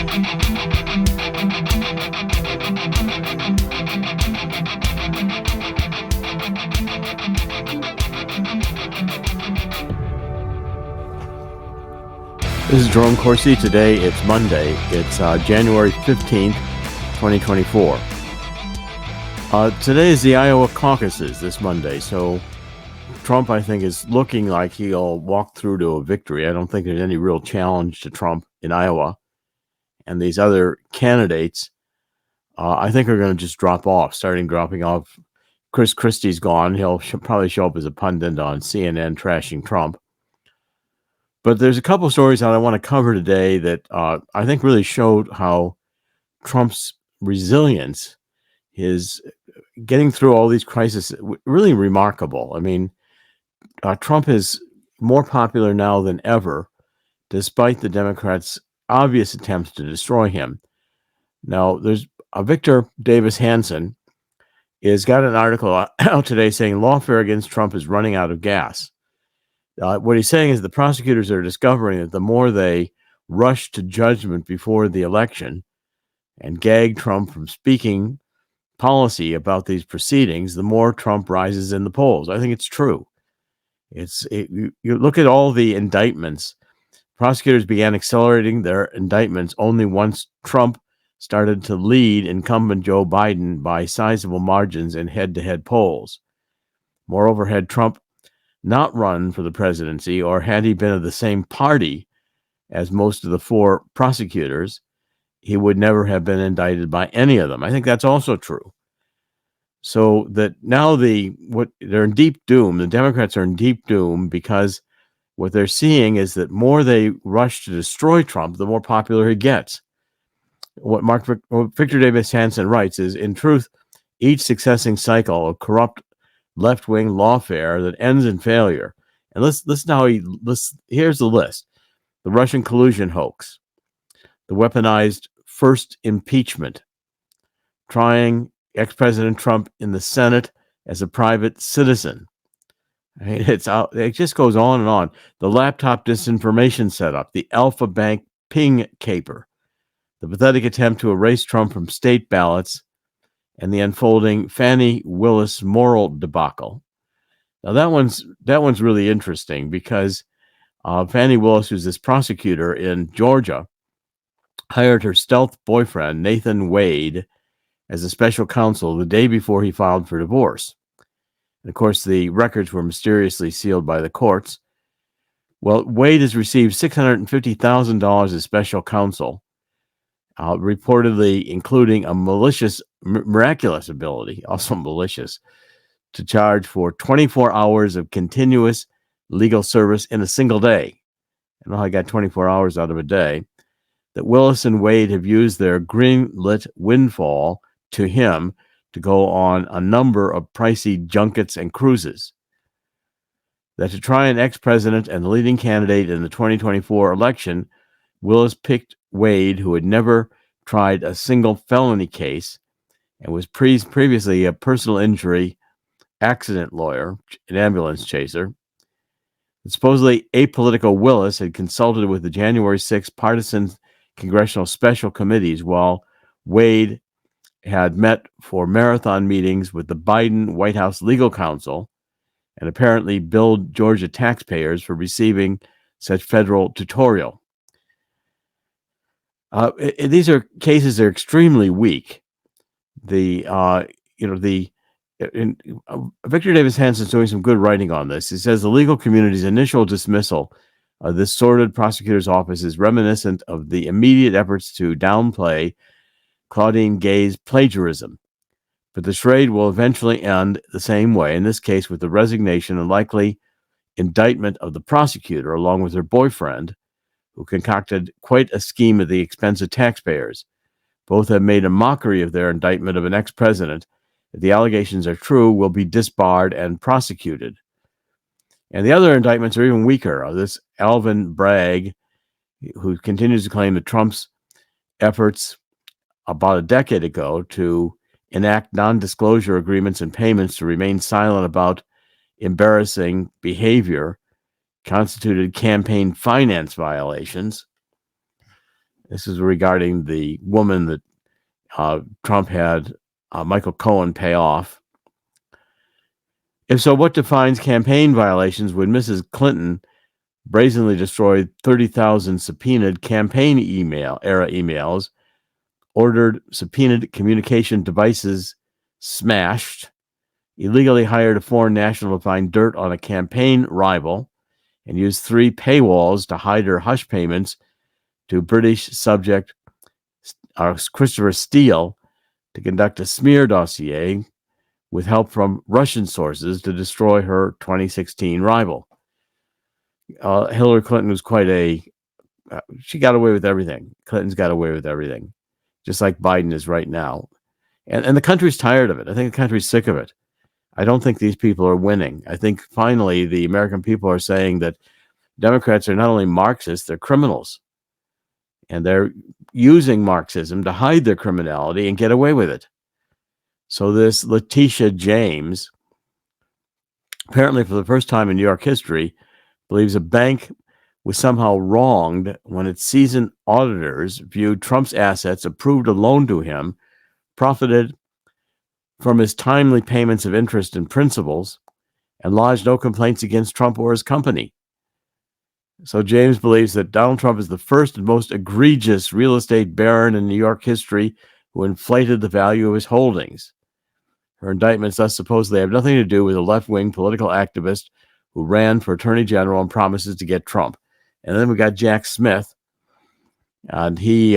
This is Jerome Corsi. Today it's Monday. It's January 15th, 2024. Today is the Iowa caucuses this Monday, so Trump, I think, is looking like he'll walk through to a victory. I don't think there's any real challenge to Trump in Iowa. And these other candidates, I think, are going to just dropping off. Chris Christie's gone. He'll probably show up as a pundit on CNN trashing Trump. But there's a couple stories that I want to cover today that I think really showed how Trump's resilience, his getting through all these crises, really remarkable. I mean, Trump is more popular now than ever, despite the Democrats' obvious attempts to destroy him. Now, there's Victor Davis Hanson has got an article out today saying lawfare against Trump is running out of gas. What he's saying is the prosecutors are discovering that the more they rush to judgment before the election and gag Trump from speaking policy about these proceedings, the more Trump rises in the polls. I think it's true. You look at all the indictments. Prosecutors began accelerating their indictments only once Trump started to lead incumbent Joe Biden by sizable margins in head-to-head polls. Moreover, had Trump not run for the presidency, or had he been of the same party as most of the four prosecutors, he would never have been indicted by any of them. I think that's also true. So that now they're in deep doom. The Democrats are in deep doom because what they're seeing is that more they rush to destroy Trump, the more popular he gets. What Victor Davis Hanson writes is, in truth, each succeeding cycle of corrupt left-wing lawfare that ends in failure. And here's the list: the Russian collusion hoax, the weaponized first impeachment, trying ex-President Trump in the Senate as a private citizen. I mean, it just goes on and on. The laptop disinformation setup, the Alpha Bank ping caper, the pathetic attempt to erase Trump from state ballots, and the unfolding Fani Willis moral debacle. Now that one's really interesting because Fani Willis, who's this prosecutor in Georgia, hired her stealth boyfriend Nathan Wade as a special counsel the day before he filed for divorce. And of course, the records were mysteriously sealed by the courts. Well, Wade has received $650,000 as special counsel, reportedly including a miraculous ability, also malicious, to charge for 24 hours of continuous legal service in a single day. I know I got 24 hours out of a day. That Willis and Wade have used their green-lit windfall to him to go on a number of pricey junkets and cruises. That to try an ex-president and the leading candidate in the 2024 election, Willis picked Wade, who had never tried a single felony case and was previously a personal injury accident lawyer, an ambulance chaser. Supposedly apolitical Willis had consulted with the January 6th partisan congressional special committees, while Wade had met for marathon meetings with the Biden White House legal counsel and apparently billed Georgia taxpayers for receiving such federal tutorial. These are cases that are extremely weak. Victor Davis Hanson is doing some good writing on this. He says the legal community's initial dismissal of this sordid prosecutor's office is reminiscent of the immediate efforts to downplay Claudine Gay's plagiarism. But the charade will eventually end the same way, in this case with the resignation and likely indictment of the prosecutor, along with her boyfriend, who concocted quite a scheme at the expense of taxpayers. Both have made a mockery of their indictment of an ex-president. If the allegations are true, will be disbarred and prosecuted. And the other indictments are even weaker. This Alvin Bragg, who continues to claim that Trump's efforts about a decade ago to enact non-disclosure agreements and payments to remain silent about embarrassing behavior constituted campaign finance violations. This is regarding the woman that Trump had Michael Cohen pay off. If so, what defines campaign violations when Mrs. Clinton brazenly destroyed 30,000 subpoenaed campaign era emails, ordered subpoenaed communication devices smashed, illegally hired a foreign national to find dirt on a campaign rival, and used 3 paywalls to hide her hush payments to British subject Christopher Steele to conduct a smear dossier with help from Russian sources to destroy her 2016 rival. Hillary Clinton was she got away with everything. Clinton's got away with everything, just like Biden is right now. And the country's tired of it. I think the country's sick of it. I don't think these people are winning. I think finally the American people are saying that Democrats are not only Marxists, they're criminals. And they're using Marxism to hide their criminality and get away with it. So this Leticia James, apparently for the first time in New York history, believes a bank was somehow wronged when its seasoned auditors viewed Trump's assets, approved a loan to him, profited from his timely payments of interest and principals, and lodged no complaints against Trump or his company. So James believes that Donald Trump is the first and most egregious real estate baron in New York history who inflated the value of his holdings. Her indictments thus supposedly have nothing to do with a left-wing political activist who ran for attorney general and promises to get Trump. And then we got Jack Smith, and he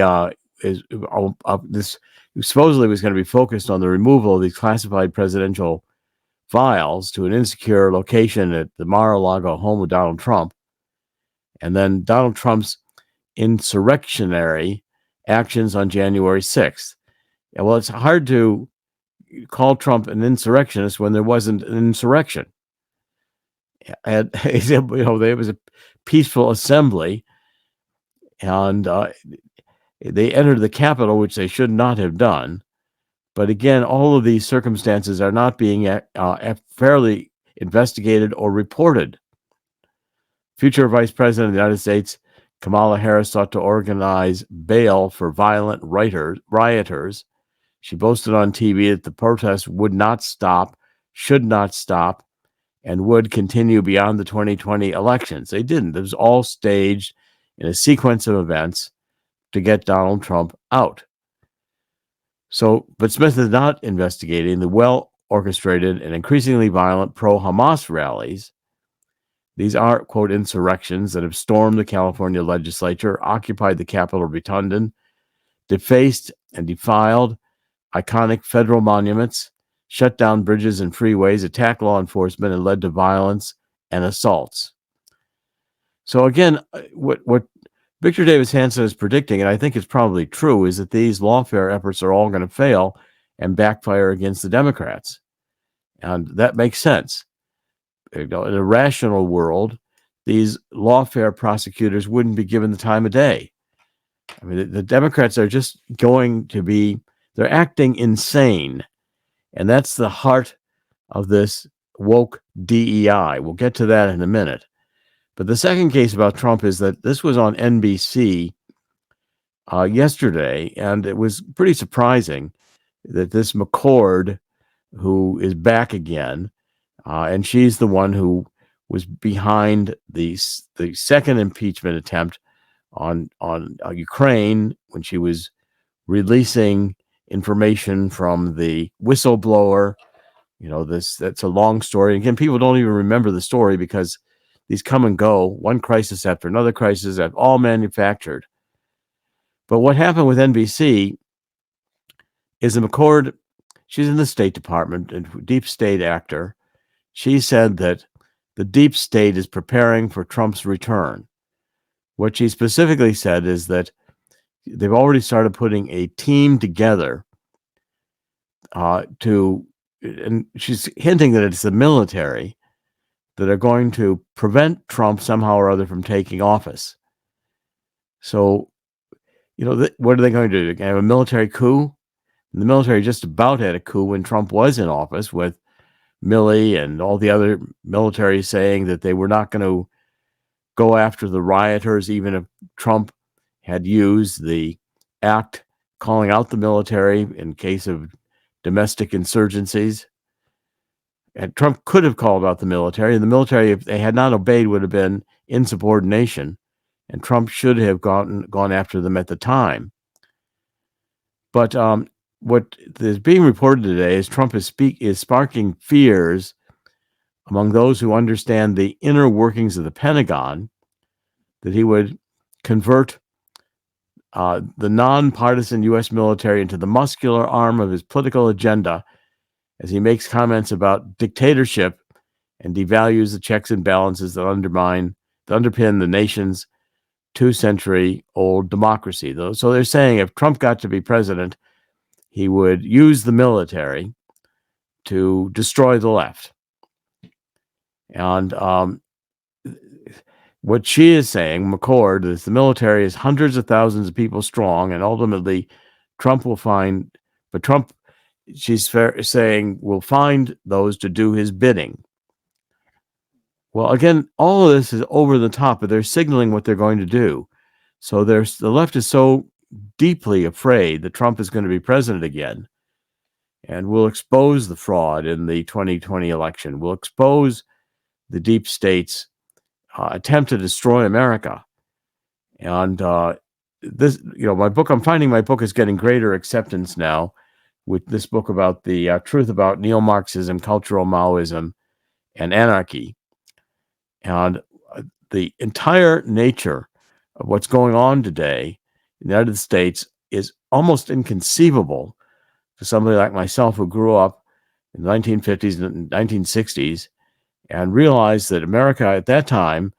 supposedly was going to be focused on the removal of these classified presidential files to an insecure location at the Mar-a-Lago home of Donald Trump. And then Donald Trump's insurrectionary actions on January 6th. And well, it's hard to call Trump an insurrectionist when there wasn't an insurrection. And there was a peaceful assembly, and they entered the Capitol, which they should not have done. But again, all of these circumstances are not being fairly investigated or reported. Future Vice President of the United States, Kamala Harris, sought to organize bail for violent rioters. She boasted on TV that the protests would not stop, should not stop, and would continue beyond the 2020 elections. They didn't. It was all staged in a sequence of events to get Donald Trump out. But Smith is not investigating the well-orchestrated and increasingly violent pro-Hamas rallies. These are, quote, insurrections that have stormed the California legislature, occupied the Capitol rotunda, defaced and defiled iconic federal monuments, shut down bridges and freeways, attacked law enforcement, and led to violence and assaults. So again, what Victor Davis Hanson is predicting, and I think it's probably true, is that these lawfare efforts are all going to fail and backfire against the Democrats. And that makes sense. In a rational world, these lawfare prosecutors wouldn't be given the time of day. I mean, the Democrats are just they're acting insane. And that's the heart of this woke DEI. We'll get to that in a minute. But the second case about Trump is that this was on NBC yesterday, and it was pretty surprising that this McCord, who is back again, and she's the one who was behind the second impeachment attempt on Ukraine when she was releasing information from the whistleblower. That's a long story. Again, people don't even remember the story because these come and go, one crisis after another crisis, all manufactured. But what happened with NBC is that McCord, she's in the State Department, a deep state actor. She said that the deep state is preparing for Trump's return. What she specifically said is that they've already started putting a team together and she's hinting that it's the military that are going to prevent Trump somehow or other from taking office. So, what are they going to do? They're going to have a military coup? And the military just about had a coup when Trump was in office, with Milley and all the other military saying that they were not going to go after the rioters, even if Trump had used the act calling out the military in case of domestic insurgencies. And Trump could have called out the military, and the military, if they had not obeyed, would have been insubordination, and Trump should have gone after them at the time. But what is being reported today is Trump is sparking fears among those who understand the inner workings of the Pentagon that he would convert the nonpartisan U.S. military into the muscular arm of his political agenda as he makes comments about dictatorship and devalues the checks and balances that underpin the nation's 2-century-old democracy. So they're saying if Trump got to be president, he would use the military to destroy the left. And what she is saying, McCord, is the military is hundreds of thousands of people strong, and ultimately Trump will find, but Trump, she's saying, will find those to do his bidding. Well, again, all of this is over the top, but they're signaling what they're going to do. So the left is so deeply afraid that Trump is going to be president again and will expose the fraud in the 2020 election, will expose the deep state's attempt to destroy America. And this, my book, I'm finding my book is getting greater acceptance now with this book about the truth about neo-Marxism, cultural Maoism, and anarchy. And the entire nature of what's going on today in the United States is almost inconceivable to somebody like myself who grew up in the 1950s and 1960s and realized that America at that time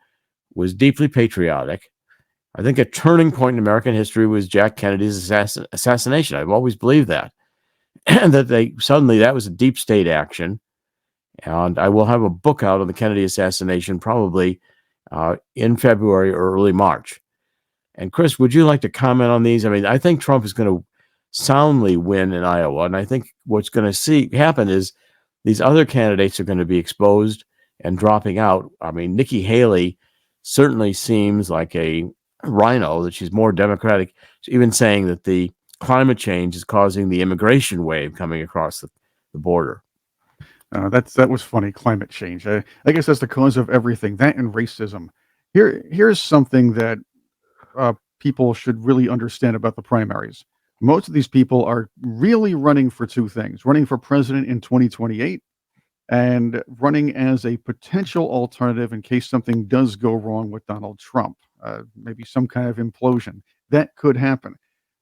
was deeply patriotic. I think a turning point in American history was Jack Kennedy's assassination. I've always believed that. And that that was a deep state action. And I will have a book out on the Kennedy assassination probably in February or early March. And Chris, would you like to comment on these? I mean, I think Trump is going to soundly win in Iowa. And I think what's going to happen is these other candidates are going to be exposed and dropping out. I mean, Nikki Haley certainly seems like a rhino, that she's more Democratic. She's even saying that the climate change is causing the immigration wave coming across the border. That was funny. Climate change. I guess that's the cause of everything. That and racism. Here's something that people should really understand about the primaries. Most of these people are really running for two things: running for president in 2028 and running as a potential alternative in case something does go wrong with Donald Trump. Maybe some kind of implosion. That could happen.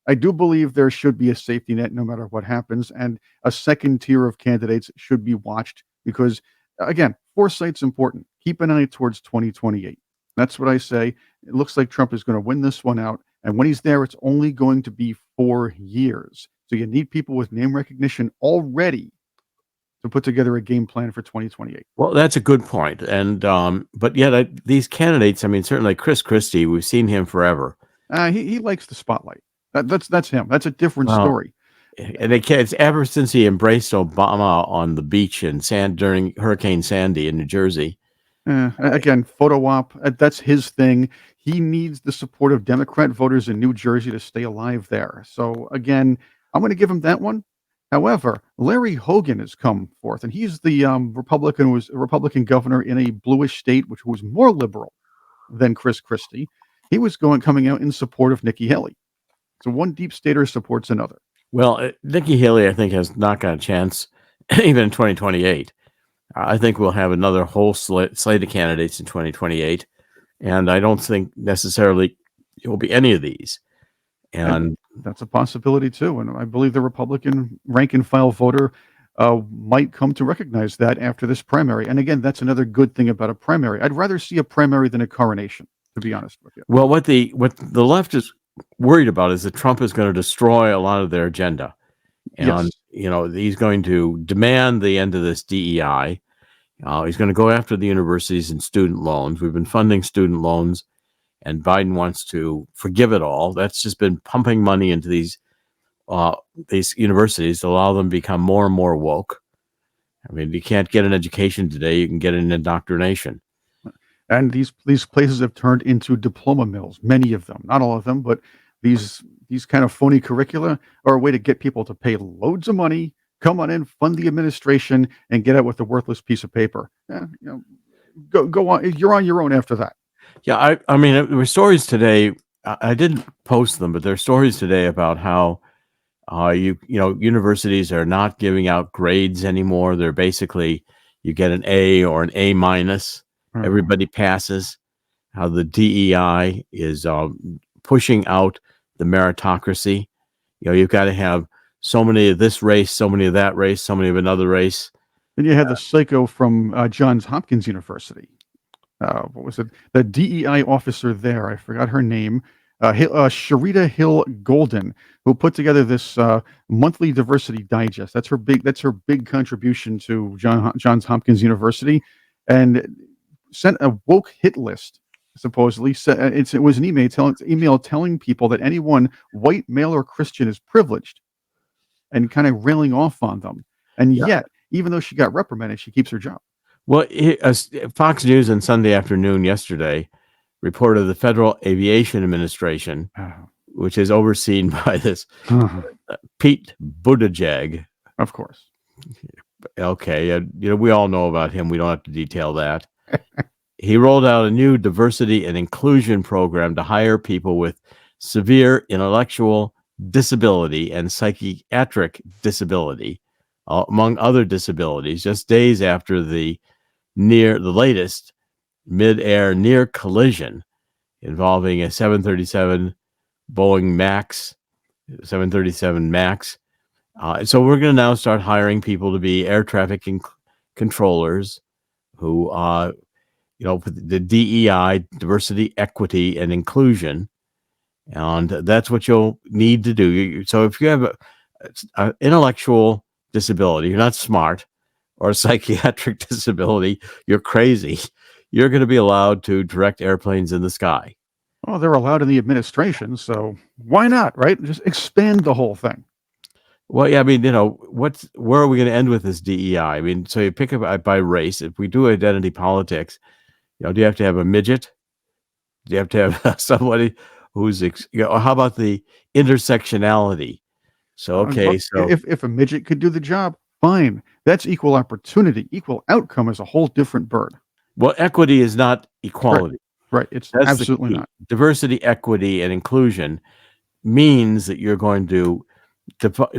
I do believe there should be a safety net no matter what happens, and a second tier of candidates should be watched because, again, foresight's important. Keep an eye towards 2028. That's what I say. It looks like Trump is going to win this one out, and when he's there, it's only going to be 4 years. So you need people with name recognition already to put together a game plan for 2028. Well, that's a good point. And but yet these candidates, I mean, certainly Chris Christie, we've seen him forever. He likes the spotlight. That's him. That's a different story. And it's ever since he embraced Obama on the beach during Hurricane Sandy in New Jersey. Again, photo op. That's his thing. He needs the support of Democrat voters in New Jersey to stay alive there. So again, I'm going to give him that one. However, Larry Hogan has come forth, and he's the Republican governor in a bluish state, which was more liberal than Chris Christie. He was coming out in support of Nikki Haley. So one deep stater supports another. Well, Nikki Haley, I think, has not got a chance even in 2028. I think we'll have another whole slate of candidates in 2028. And I don't think necessarily it will be any of these. And that's a possibility, too. And I believe the Republican rank and file voter might come to recognize that after this primary. And again, that's another good thing about a primary. I'd rather see a primary than a coronation, to be honest with you. Well, what the left is worried about is that Trump is going to destroy a lot of their agenda. And, he's going to demand the end of this DEI. He's going to go after the universities and student loans. We've been funding student loans, and Biden wants to forgive it all. That's just been pumping money into these universities to allow them to become more and more woke. I mean, you can't get an education today. You can get an indoctrination. And these places have turned into diploma mills, many of them, not all of them, but these kind of phony curricula are a way to get people to pay loads of money, come on in, fund the administration, and get out with a worthless piece of paper. Go on. You're on your own after that. Yeah, I mean, there were stories today. I didn't post them, but there are stories today about how universities are not giving out grades anymore. They're basically, you get an A or an A minus. Everybody passes. How the DEI is pushing out the meritocracy. You've got to have so many of this race, so many of that race, so many of another race. Then you had the psycho from Johns Hopkins University. What was it? The DEI officer there, I forgot her name. Sharita Hill Golden, who put together this monthly diversity digest. That's her big contribution to Johns Hopkins University, and sent a woke hit list. Supposedly, it was an email telling people that anyone white, male, or Christian is privileged, and kind of railing off on them. And yet, even though she got reprimanded, she keeps her job. Well, Fox News on Sunday afternoon yesterday reported the Federal Aviation Administration, which is overseen by this Pete Buttigieg. Of course. Okay, we all know about him. We don't have to detail that. He rolled out a new diversity and inclusion program to hire people with severe intellectual disability and psychiatric disability, among other disabilities, just days after the latest mid-air near collision involving a 737 Boeing Max, 737 Max. So we're going to now start hiring people to be air traffic controllers who, the DEI, diversity, equity, and inclusion. And that's what you'll need to do. So if you have an intellectual disability, you're not smart, or a psychiatric disability, you're crazy, you're going to be allowed to direct airplanes in the sky. Well, they're allowed in the administration, so why not, right? Just expand the whole thing. Well, yeah, I mean, where are we going to end with this DEI? I mean, so you pick up by race. If we do identity politics, do you have to have a midget? Do you have to have somebody who's, how about the intersectionality? So, okay, so if a midget could do the job, fine. That's equal opportunity. Equal outcome is a whole different bird. Well, equity is not equality. Right. That's absolutely not. Diversity, equity, and inclusion means that you're going to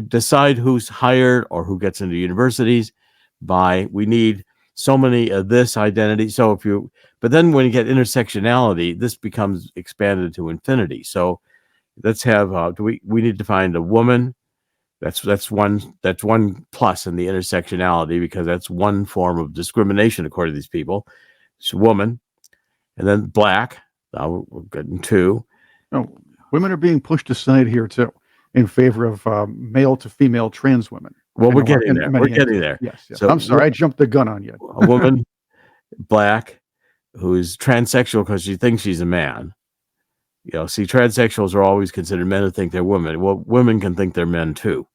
decide who's hired or who gets into universities by, we need so many of this identity. So but then when you get intersectionality, this becomes expanded to infinity. So let's have, we need to find a woman. That's one plus in the intersectionality, because that's one form of discrimination according to these people. It's a woman, and then black. Now we're getting two. No, women are being pushed aside here too, in favor of male to female trans women. Well, we're getting there. We're getting there. Yes. So I'm sorry, I jumped the gun on you. A woman, black, who's transsexual because she thinks she's a man. See, transsexuals are always considered men who think they're women. Well, women can think they're men too.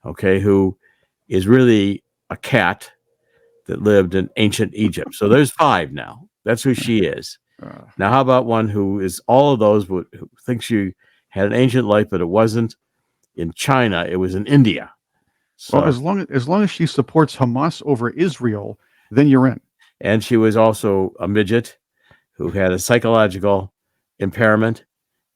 Okay, who is really a cat that lived in ancient Egypt. So there's 5 now. That's who she is. Now, how about one who is all of those, who thinks she had an ancient life, but it wasn't in China, it was in India. So, well, as long as she supports Hamas over Israel, then you're in. And she was also a midget who had a psychological impairment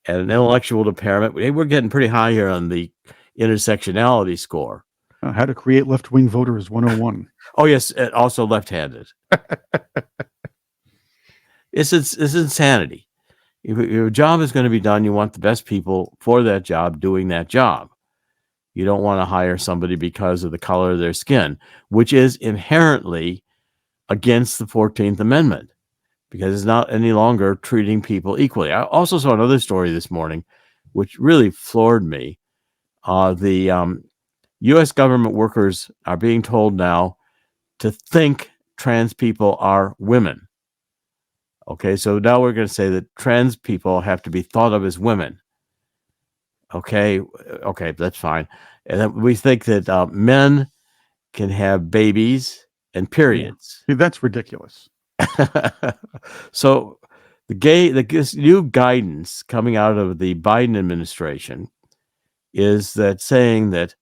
and an intellectual impairment. We're getting pretty high here on the intersectionality score. How to create left-wing voters 101. Oh, yes, and also left-handed. It's insanity. If your job is going to be done, you want the best people for that job doing that job. You don't want to hire somebody because of the color of their skin, which is inherently against the 14th Amendment, because it's not any longer treating people equally. I also saw another story this morning, which really floored me. The U.S. government workers are being told now to think trans people are women. Okay, so now we're going to say that trans people have to be thought of as women. Okay, that's fine. And then we think that men can have babies and periods. Yeah. That's ridiculous. So this new guidance coming out of the Biden administration is that saying that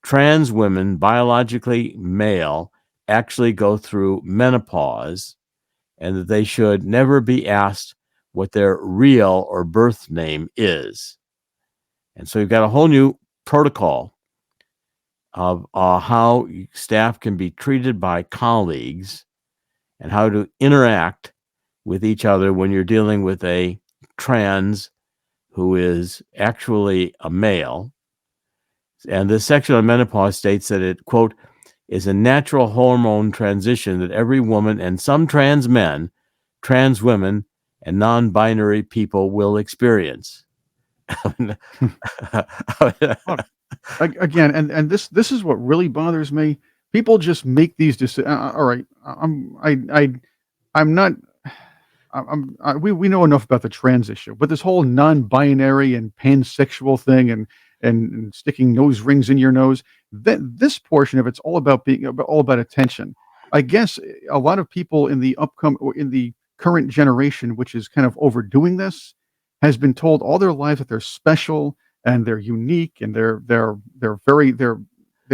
trans women, biologically male, actually go through menopause, and that they should never be asked what their real or birth name is. And so you've got a whole new protocol of how staff can be treated by colleagues and how to interact with each other when you're dealing with a trans who is actually a male. And this section on menopause states that it, quote, is a natural hormone transition that every woman and some trans men, trans women, and non-binary people will experience. Again, and this is what really bothers me. People just make these decisions. All right, I'm not. We know enough about the trans issue, but this whole non-binary and pansexual thing, and sticking nose rings in your nose, this portion of it's all about all about attention. I guess a lot of people in the current generation, which is kind of overdoing this, has been told all their lives that they're special and they're unique and they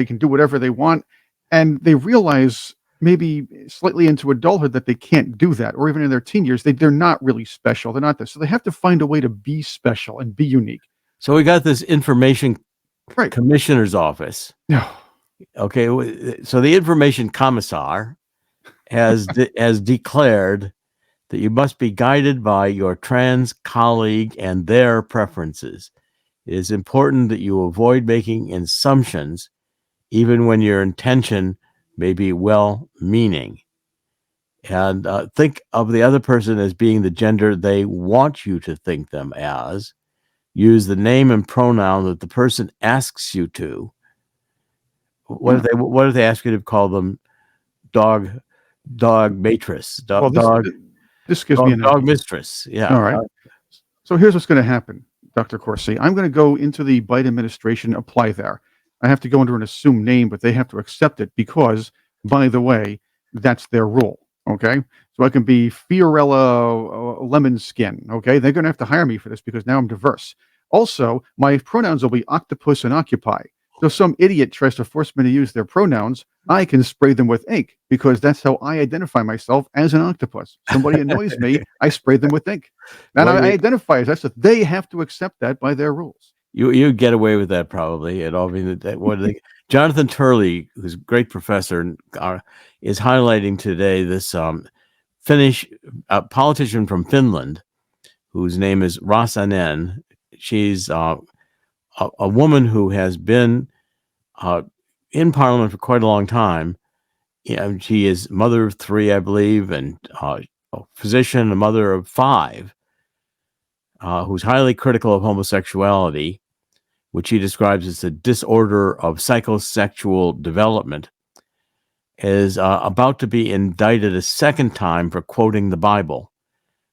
can do whatever they want, and they realize maybe slightly into adulthood that they can't do that, or even in their teen years, they're not really special. They're not this. So they have to find a way to be special and be unique. So we got this information commissioner's office. No. Okay. So the information commissar has declared that you must be guided by your trans colleague and their preferences. It is important that you avoid making assumptions, even when your intention may be well-meaning. And think of the other person as being the gender they want you to think them as. Use the name and pronoun that the person asks you to. What if they ask you to call them dog mattress, this gives me dog mistress? Yeah. All right. So here's what's going to happen, Dr. Corsi. I'm going to go into the Biden administration, apply there. I have to go under an assumed name, but they have to accept it because, by the way, that's their rule. Okay. So I can be Fiorella Lemon Skin. Okay. They're going to have to hire me for this because now I'm diverse. Also, my pronouns will be octopus and occupy. So if some idiot tries to force me to use their pronouns, I can spray them with ink because that's how I identify myself as an octopus. Somebody annoys me, I spray them with ink. And I identify as that. They have to accept that by their rules. You get away with that probably. And I mean, Jonathan Turley, who's a great professor, is highlighting today this Finnish politician from Finland, whose name is Rosanen. She's a woman who has been in Parliament for quite a long time. She is mother of 3, I believe, and a physician, a mother of 5, who's highly critical of homosexuality, which he describes as a disorder of psychosexual development, is about to be indicted a second time for quoting the Bible,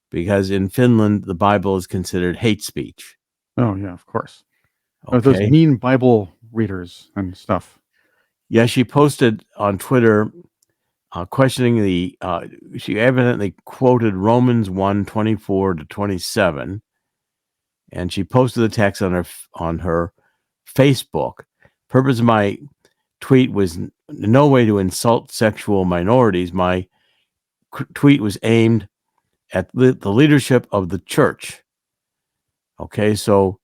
because in Finland, the Bible is considered hate speech. Oh, yeah, of course. Okay. Those mean Bible readers and stuff. Yeah, she posted on Twitter questioning she evidently quoted Romans 1:24-27, and she posted the text on her Facebook. Purpose of my tweet was in no way to insult sexual minorities. My tweet was aimed at the leadership of the church. Okay, so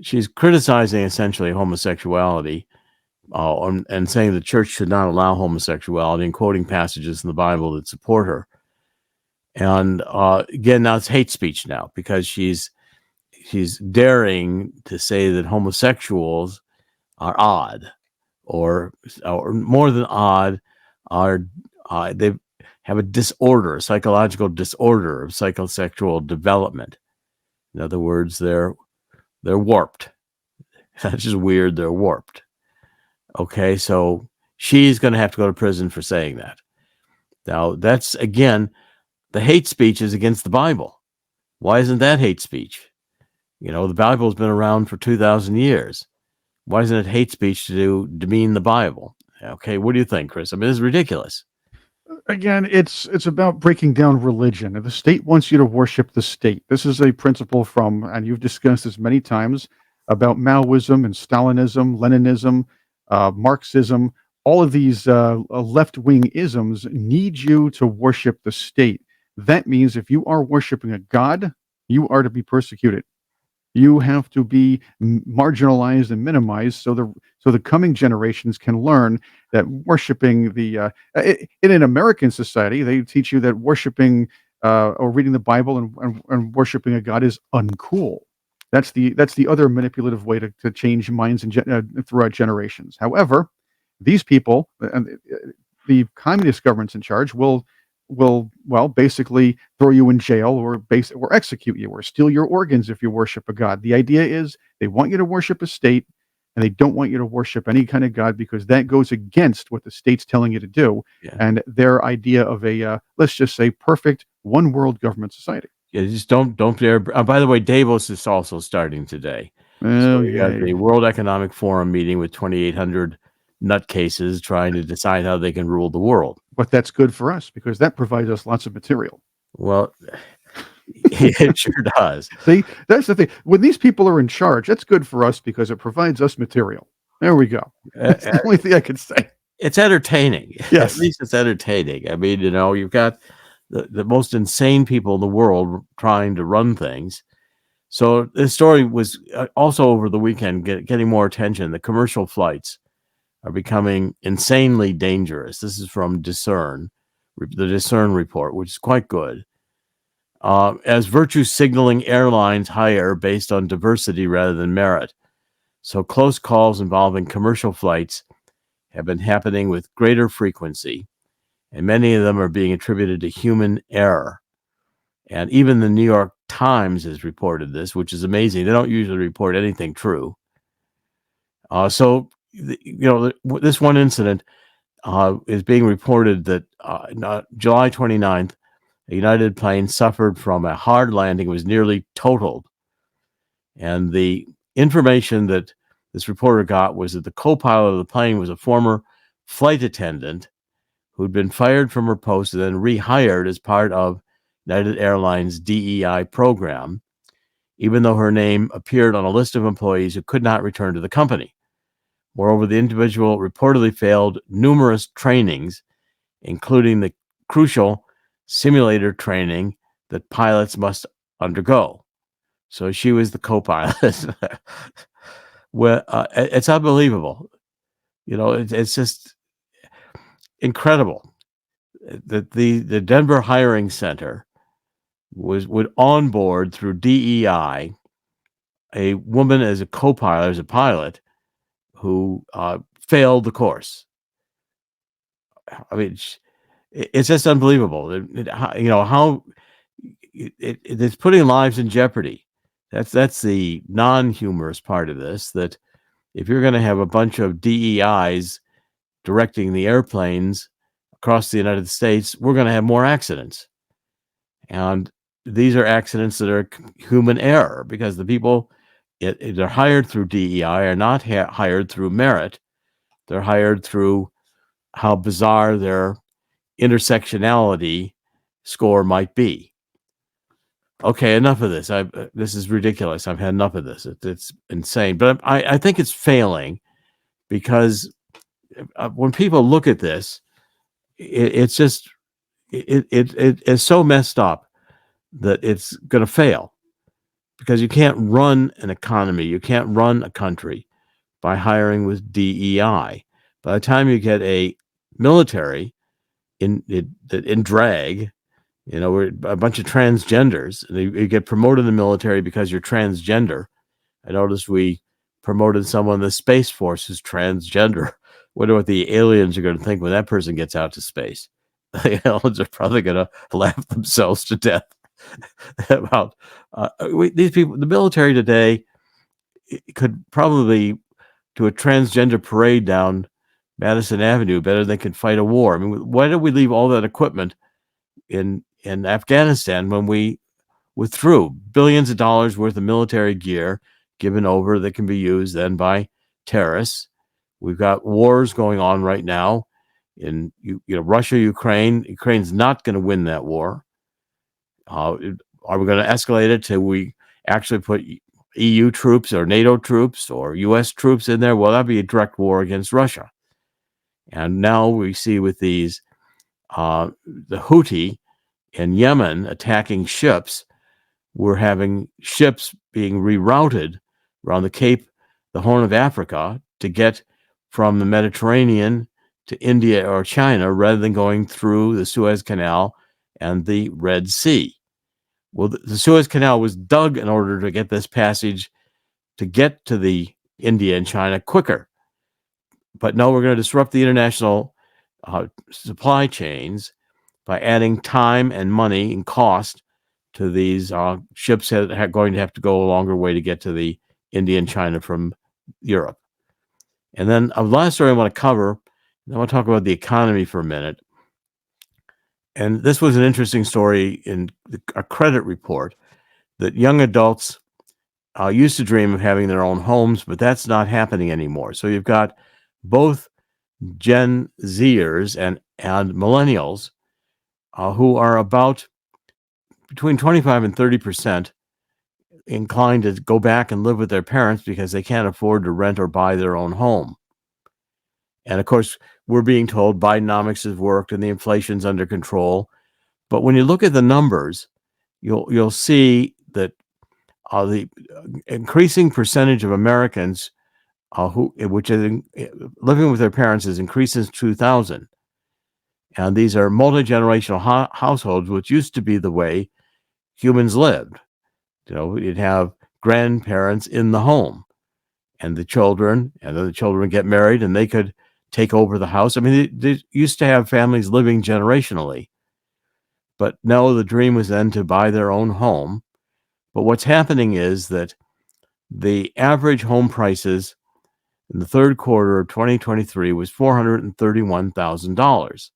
she's criticizing essentially homosexuality and saying the church should not allow homosexuality and quoting passages in the Bible that support her. And again, now it's hate speech now because she's daring to say that homosexuals are odd, or more than odd, they have a disorder, a psychological disorder of psychosexual development. In other words, they're warped. That's just weird. They're warped. Okay, so she's going to have to go to prison for saying that. Now, that's, again, the hate speech is against the Bible. Why isn't that hate speech? The Bible's been around for 2,000 years. Why isn't it hate speech to demean the Bible? Okay, what do you think, Chris? I mean, this is ridiculous. Again, it's about breaking down religion. The state wants you to worship the state. This is a principle from, and you've discussed this many times, about Maoism and Stalinism, Leninism, Marxism. All of these left-wing isms need you to worship the state. That means if you are worshiping a god, you are to be persecuted. You have to be marginalized and minimized so the coming generations can learn that worshiping in an American society, they teach you that worshiping or reading the Bible and worshiping a god is uncool. That's the other manipulative way to change minds throughout generations. However, these people and the communist governments in charge will basically throw you in jail or execute you or steal your organs if you worship a god. The idea is they want you to worship a state and they don't want you to worship any kind of god because that goes against what the state's telling you to do. Yeah. And their idea of a let's just say perfect one world government society. Yeah, just don't dare. By the way, Davos is also starting today. So you got the World Economic Forum meeting with 2,800 nutcases trying to decide how they can rule the world. But that's good for us because that provides us lots of material. Well, it sure does. See, that's the thing. When these people are in charge, that's good for us because it provides us material. There we go. That's the only thing I can say. It's entertaining. Yes. At least it's entertaining. I mean, you've got the most insane people in the world trying to run things. So this story was also over the weekend getting more attention. The commercial flights are becoming insanely dangerous. This is from the Discern report, which is quite good. As virtue signaling airlines hire based on diversity rather than merit. So close calls involving commercial flights have been happening with greater frequency, and many of them are being attributed to human error. And even the New York Times has reported this, which is amazing. They don't usually report anything true. This one incident is being reported that July 29th, a United plane suffered from a hard landing, was nearly totaled. And the information that this reporter got was that the co-pilot of the plane was a former flight attendant who'd been fired from her post and then rehired as part of United Airlines' DEI program, even though her name appeared on a list of employees who could not return to the company. Moreover, the individual reportedly failed numerous trainings, including the crucial simulator training that pilots must undergo. So she was the co-pilot. Well, it's unbelievable. It's just incredible that the Denver Hiring Center would onboard through DEI a woman as a co-pilot, as a pilot, who failed the course. I mean, it's just unbelievable. It's putting lives in jeopardy. That's the non-humorous part of this, that if you're going to have a bunch of DEIs directing the airplanes across the United States, we're going to have more accidents. And these are accidents that are human error because the people they're hired through DEI are not hired through merit. They're hired through how bizarre their intersectionality score might be. Okay, enough of this. This is ridiculous. I've had enough of this. It's insane. But I think it's failing because when people look at this, it's just it is so messed up that it's going to fail. Because you can't run an economy, you can't run a country by hiring with DEI. By the time you get a military in drag, we're a bunch of transgenders, and you get promoted in the military because you're transgender. I noticed we promoted someone in the Space Force who's transgender. Wonder what the aliens are going to think when that person gets out to space. The aliens are probably going to laugh themselves to death about these people. The military today could probably do a transgender parade down Madison Avenue better than they could fight a war. I mean, why did we leave all that equipment in Afghanistan when we withdrew billions of dollars worth of military gear given over that can be used then by terrorists? We've got wars going on right now in Russia, Ukraine's not going to win that war. Are we going to escalate it till we actually put EU troops or NATO troops or US troops in there? Well, that'd be a direct war against Russia. And now we see with these, the Houthi in Yemen attacking ships, we're having ships being rerouted around the Cape, the Horn of Africa, to get from the Mediterranean to India or China rather than going through the Suez Canal and the Red Sea. Well, the Suez Canal was dug in order to get this passage to get to the India and China quicker. But no, we're going to disrupt the international supply chains by adding time and money and cost to these ships that are going to have to go a longer way to get to the India and China from Europe. And then a last story I want to cover, I want to talk about the economy for a minute. And this was an interesting story in a credit report that young adults used to dream of having their own homes, but that's not happening anymore. So you've got both Gen Zers and millennials who are about between 25 and 30% inclined to go back and live with their parents because they can't afford to rent or buy their own home. And of course, we're being told Bidenomics has worked and the inflation's under control. But when you look at the numbers, you'll see that the increasing percentage of Americans which is living with their parents is increased since 2000. And these are multi-generational households, which used to be the way humans lived. You'd have grandparents in the home and then the children get married and they could take over the house. I mean, they used to have families living generationally. But no, the dream was then to buy their own home. But what's happening is that the average home prices in the third quarter of 2023 was $431,000.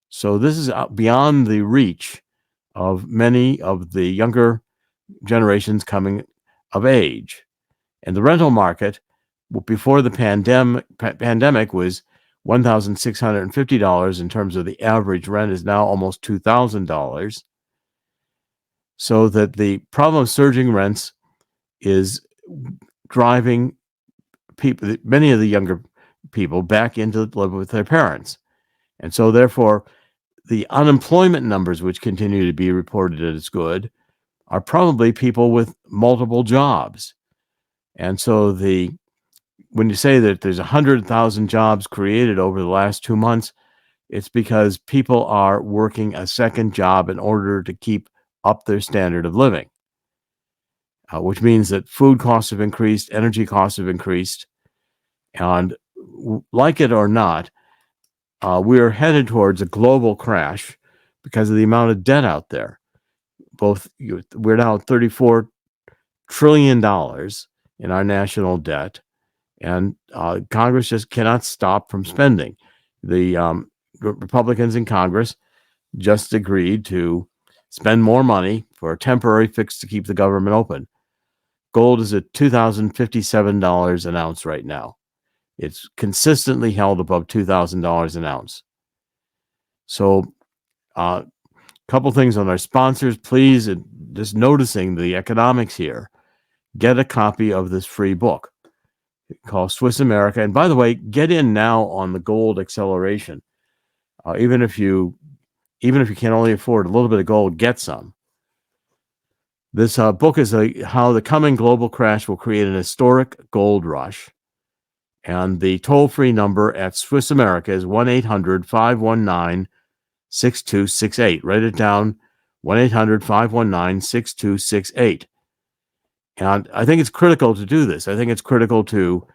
So this is beyond the reach of many of the younger generations coming of age. And the rental market before the pandemic was $1,650 in terms of the average rent is now almost $2,000. So that the problem of surging rents is driving many of the younger people back into living with their parents. And so therefore, the unemployment numbers, which continue to be reported as good, are probably people with multiple jobs. And so when you say that there's 100,000 jobs created over the last 2 months, it's because people are working a second job in order to keep up their standard of living, which means that food costs have increased, energy costs have increased, and like it or not, we're headed towards a global crash because of the amount of debt out there. We're now at $34 trillion in our national debt, and Congress just cannot stop from spending. The Republicans in Congress just agreed to spend more money for a temporary fix to keep the government open. Gold is at $2,057 an ounce right now. It's consistently held above $2,000 an ounce. So a couple things on our sponsors, please, just noticing the economics here, get a copy of this free book called Swiss America. And by the way, get in now on the gold acceleration. Even if you can only afford a little bit of gold, get some. This book is how the coming global crash will create an historic gold rush. And the toll-free number at Swiss America is 1-800-519-6268. Write it down, 1-800-519-6268. And I think it's critical to do this. I think it's critical to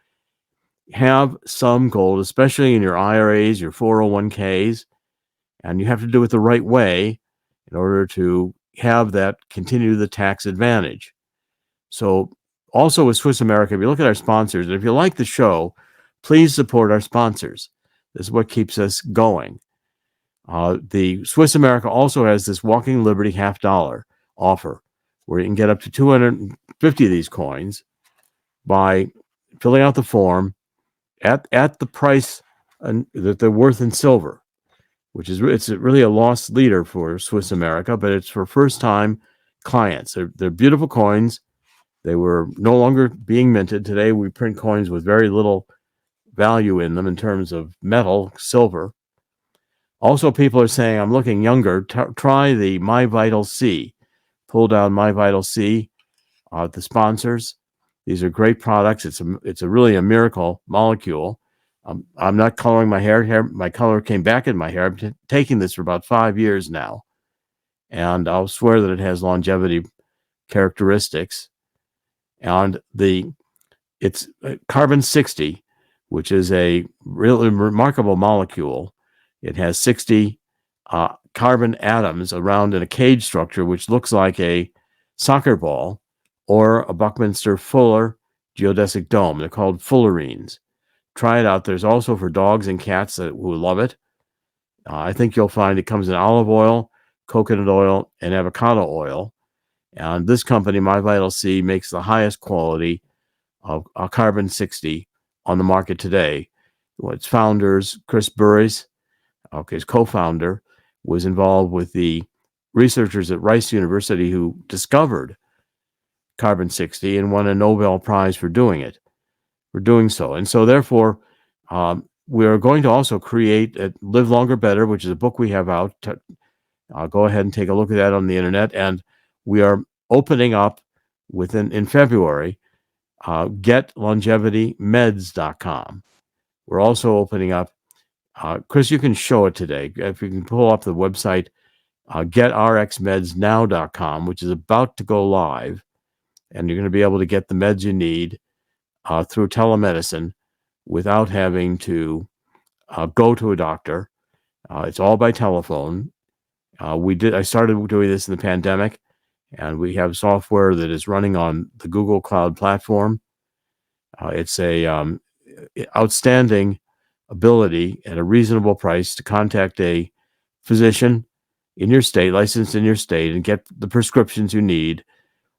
have some gold, especially in your IRAs, your 401ks, and you have to do it the right way in order to have that continue the tax advantage. So also with Swiss America, if you look at our sponsors, and if you like the show, please support our sponsors. This is what keeps us going. The Swiss America also has this Walking Liberty $50 offer where you can get up to 250 of these coins by filling out the form at the price that they're worth in silver, which is it's really a lost leader for Swiss America, but it's for first-time clients. They're beautiful coins. They were no longer being minted. Today, we print coins with very little value in them in terms of metal, silver. Also, people are saying, I'm looking younger. Try the My Vital C. Pull down My Vital C, the sponsors. These are great products. It's really a miracle molecule. I'm not coloring my hair. My color came back in my hair. I'm taking this for about 5 years now, and I'll swear that it has longevity characteristics. And it's carbon 60, which is a really remarkable molecule. It has 60 carbon atoms around in a cage structure, which looks like a soccer ball or a Buckminster Fuller geodesic dome. They're called fullerenes. Try it out. There's also for dogs and cats who love it. I think you'll find it comes in olive oil, coconut oil, and avocado oil. And this company, My Vital C, makes the highest quality of carbon 60 on the market today. Its founders, Chris Burris, his co-founder, was involved with the researchers at Rice University who discovered carbon 60 and won a Nobel Prize for doing so. And so therefore, we are going to also create Live Longer Better, which is a book we have out. Go ahead and take a look at that on the internet. And we are opening up in February, getlongevitymeds.com. We're also opening up, Chris, you can show it today. If you can pull up the website, getrxmedsnow.com, which is about to go live. And you're going to be able to get the meds you need through telemedicine without having to go to a doctor. It's all by telephone. I started doing this in the pandemic, and we have software that is running on the Google Cloud platform. It's a outstanding ability at a reasonable price to contact a physician in your state, licensed in your state, and get the prescriptions you need,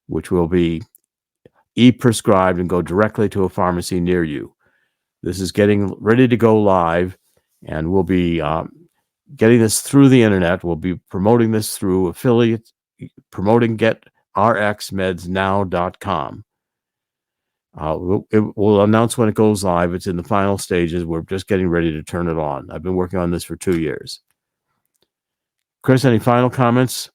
which will be e-prescribed and go directly to a pharmacy near you. This is getting ready to go live, and we'll be getting this through the internet. We'll be promoting this through affiliates, promoting getrxmedsnow.com. We'll announce when it goes live. It's in the final stages. We're just getting ready to turn it on. I've been working on this for 2 years. Chris, any final comments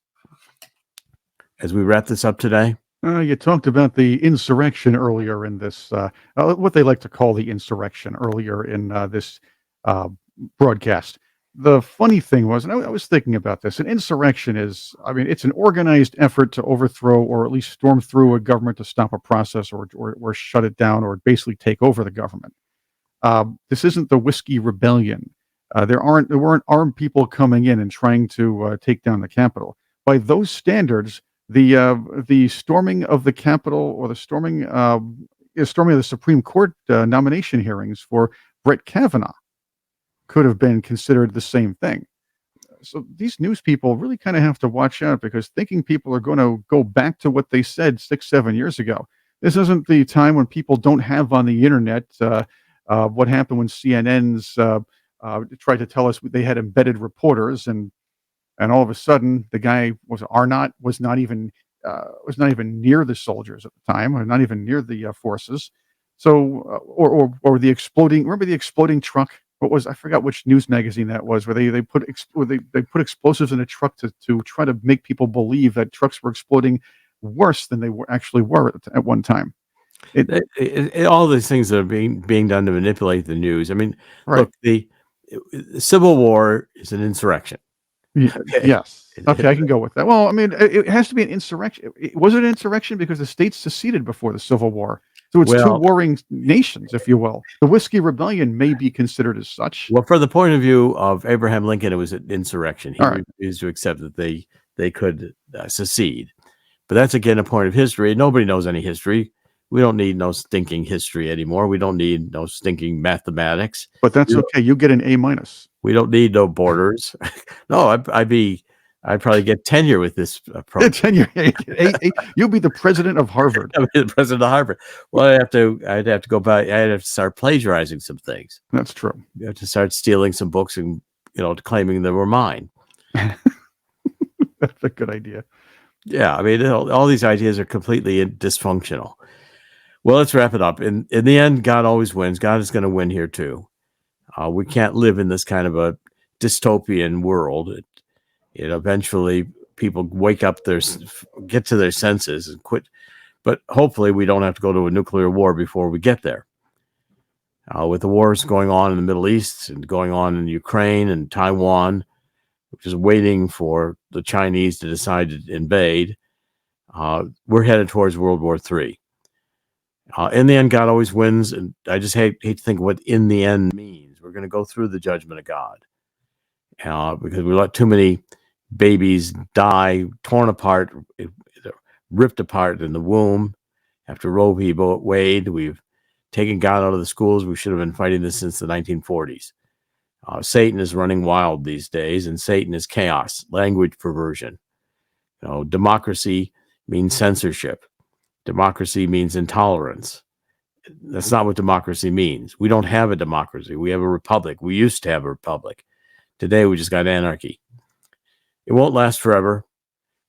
as we wrap this up today? You talked about the insurrection earlier in this, what they like to call the insurrection earlier in this broadcast. The funny thing was, and I was thinking about this, an insurrection is, it's an organized effort to overthrow or at least storm through a government to stop a process or shut it down or basically take over the government. This isn't the Whiskey Rebellion. There weren't armed people coming in and trying to take down the Capitol. By those standards, the storming of the Capitol or the storming of the Supreme Court nomination hearings for Brett Kavanaugh could have been considered the same thing. So these news people really kind of have to watch out, because thinking people are going to go back to what they said 6-7 years ago. This isn't the time when people don't have on the internet what happened when CNN's tried to tell us they had embedded reporters, and all of a sudden the guy was not even near the soldiers at the time, or not even near the forces. So or the exploding. Remember the exploding truck? I forgot which news magazine that was, where they put explosives in a truck to try to make people believe that trucks were exploding worse than they actually were at one time. All these things that are being done to manipulate the news. Right. Look, the Civil War is an insurrection. Okay. Yes. Okay, I can go with that. Well, it has to be an insurrection. Was it an insurrection because the states seceded before the Civil War? So it's two warring nations, if you will. The Whiskey Rebellion may be considered as such. Well, from the point of view of Abraham Lincoln, it was an insurrection. He refused to accept that they could secede. But that's, again, a point of history. Nobody knows any history. We don't need no stinking history anymore. We don't need no stinking mathematics. But that's okay. You get an A-. We don't need no borders. No, I'd be I'd probably get tenure with this approach. Tenure. You'll be the president of Harvard. I'd be the president of Harvard. Well, I'd have to go back. I'd have to start plagiarizing some things. That's true. You have to start stealing some books and, claiming they were mine. That's a good idea. Yeah, I mean, all these ideas are completely dysfunctional. Well, let's wrap it up. In the end, God always wins. God is going to win here too. We can't live in this kind of a dystopian world. It eventually people wake up, get to their senses and quit. But hopefully we don't have to go to a nuclear war before we get there. With the wars going on in the Middle East and going on in Ukraine and Taiwan, which is waiting for the Chinese to decide to invade, we're headed towards World War III. In the end, God always wins, and I just hate to think what "in the end" means. We're going to go through the judgment of God because we let too many babies die, torn apart, ripped apart in the womb. After Roe v. Wade, we've taken God out of the schools. We should have been fighting this since the 1940s. Satan is running wild these days, and Satan is chaos, language perversion. Democracy means censorship. Democracy means intolerance. That's not what democracy means. We don't have a democracy. We have a republic. We used to have a republic. Today, we just got anarchy. It won't last forever.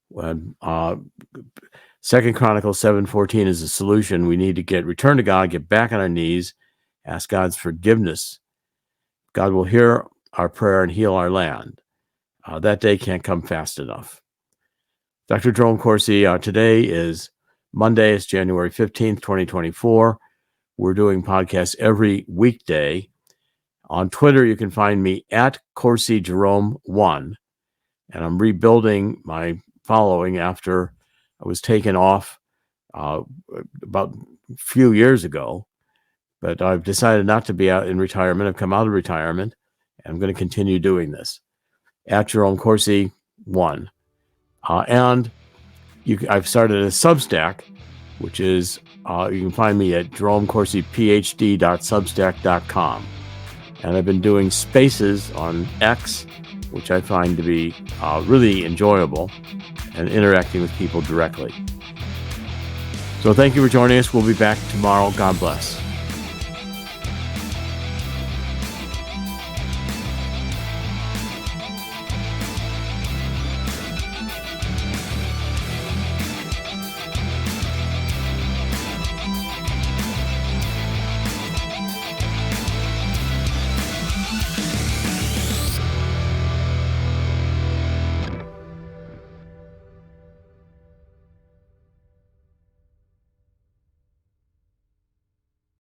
When 2 Chronicles 7:14 is the solution. We need to return to God, get back on our knees, ask God's forgiveness. God will hear our prayer and heal our land. That day can't come fast enough. Dr. Jerome Corsi, today is Monday. It's January 15th, 2024. We're doing podcasts every weekday. On Twitter, you can find me at CorsiJerome1. And I'm rebuilding my following after I was taken off about a few years ago. But I've decided not to be out in retirement. I've come out of retirement, and I'm going to continue doing this. At Jerome Corsi 1. And I've started a Substack, which is, you can find me at jeromecorsiphd.substack.com. And I've been doing spaces on X, which I find to be really enjoyable, and interacting with people directly. So thank you for joining us. We'll be back tomorrow. God bless.